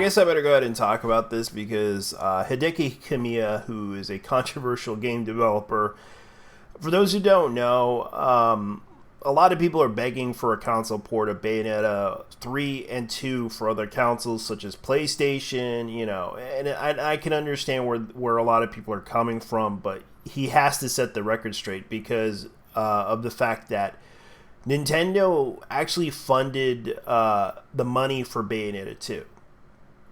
guess I better go ahead and talk about this because Hideki Kamiya, who is a controversial game developer, for those who don't know, a lot of people are begging for a console port of Bayonetta 3 and 2 for other consoles such as PlayStation, and I can understand where a lot of people are coming from, but he has to set the record straight because of the fact that Nintendo actually funded the money for Bayonetta 2.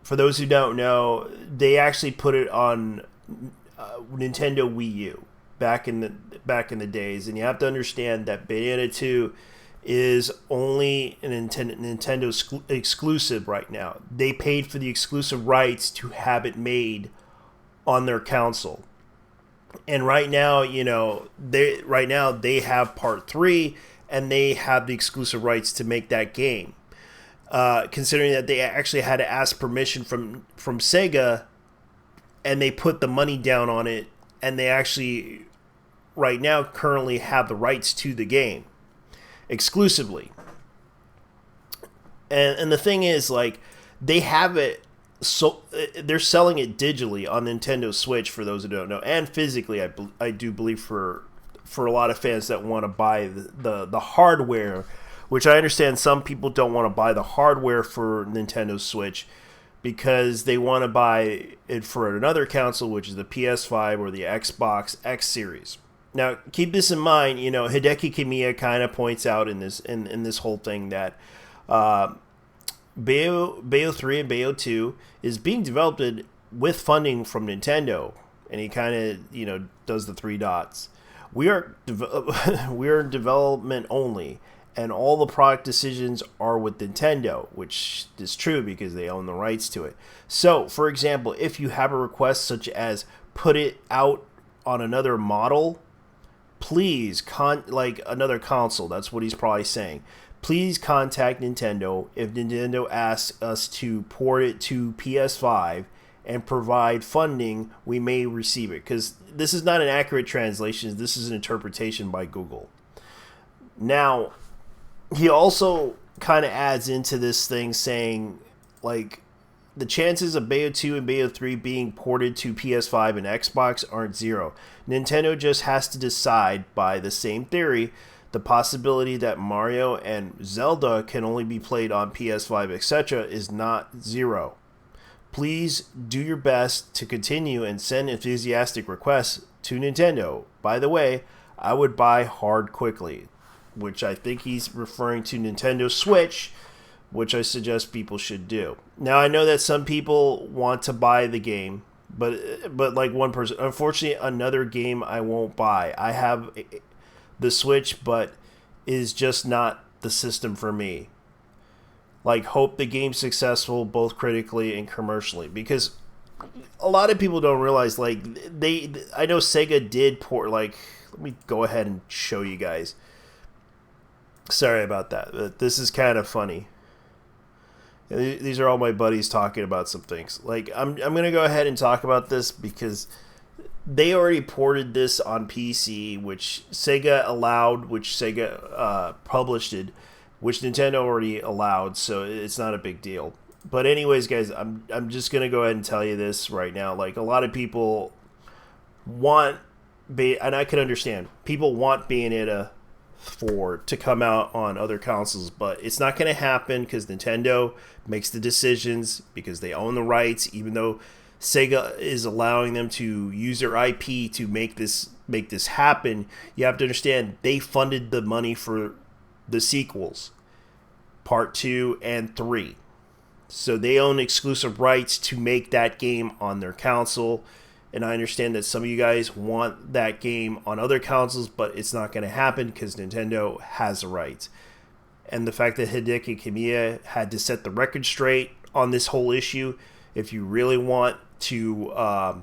For those who don't know, they actually put it on Nintendo Wii U back in the days, and you have to understand that Bayonetta 2 is only a Nintendo exclusive right now. They paid for the exclusive rights to have it made on their console. And right now, they have part 3 and they have the exclusive rights to make that game. Considering that they actually had to ask permission from Sega, and they put the money down on it, and they actually right now currently have the rights to the game exclusively. And the thing is, like, they have it, so they're selling it digitally on Nintendo Switch for those who don't know, and physically. I do believe for a lot of fans that want to buy the hardware, which I understand some people don't want to buy the hardware for Nintendo Switch because they want to buy it for another console, which is the PS5 or the Xbox X Series. Now, keep this in mind. Hideki Kamiya kind of points out in this whole thing that Bayo 3 and Bayo 2 is being developed with funding from Nintendo, and he kind of does the three dots. We are in development only, and all the product decisions are with Nintendo, which is true because they own the rights to it. So, for example, if you have a request such as put it out on another model, please like another console. That's what he's probably saying. Please contact Nintendo if Nintendo asks us to port it to PS5 and provide funding. We may receive it, because this is not an accurate translation. This is an interpretation by Google. Now, he also kind of adds into this thing saying, like, the chances of Bayo 2 and Bayo 3 being ported to PS5 and Xbox aren't zero. Nintendo just has to decide, by the same theory, the possibility that Mario and Zelda can only be played on PS5, etc. is not zero. Please do your best to continue and send enthusiastic requests to Nintendo. By the way, I would buy hard quickly, which I think he's referring to Nintendo Switch, which I suggest people should do. Now, I know that some people want to buy the game, but like one person, unfortunately, another game I won't buy. I have the Switch, but it is just not the system for me. Like, hope the game's successful both critically and commercially, because a lot of people don't realize, like, I know Sega did port, like, let me go ahead and show you guys. Sorry about that, but this is kind of funny. These are all my buddies talking about some things. Like, I'm going to go ahead and talk about this because they already ported this on PC, which Sega allowed, which Sega published it, which Nintendo already allowed, so it's not a big deal. But anyways, guys, I'm just going to go ahead and tell you this right now. Like, a lot of people want, and I can understand, people want Bayonetta 4 to come out on other consoles, but it's not going to happen because Nintendo makes the decisions because they own the rights, even though Sega is allowing them to use their IP to make this happen. You have to understand, they funded the money for the sequels, part 2 and 3. So they own exclusive rights to make that game on their console. And I understand that some of you guys want that game on other consoles, but it's not going to happen because Nintendo has the rights. And the fact that Hideki Kamiya had to set the record straight on this whole issue, if you really want to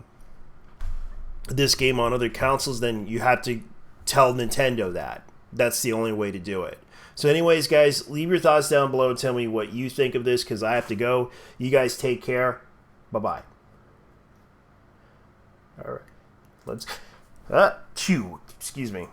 this game on other consoles, then you have to tell Nintendo that. That's the only way to do it. So anyways, guys, leave your thoughts down below and tell me what you think of this, because I have to go. You guys take care. Bye-bye. All right. Let's... excuse me.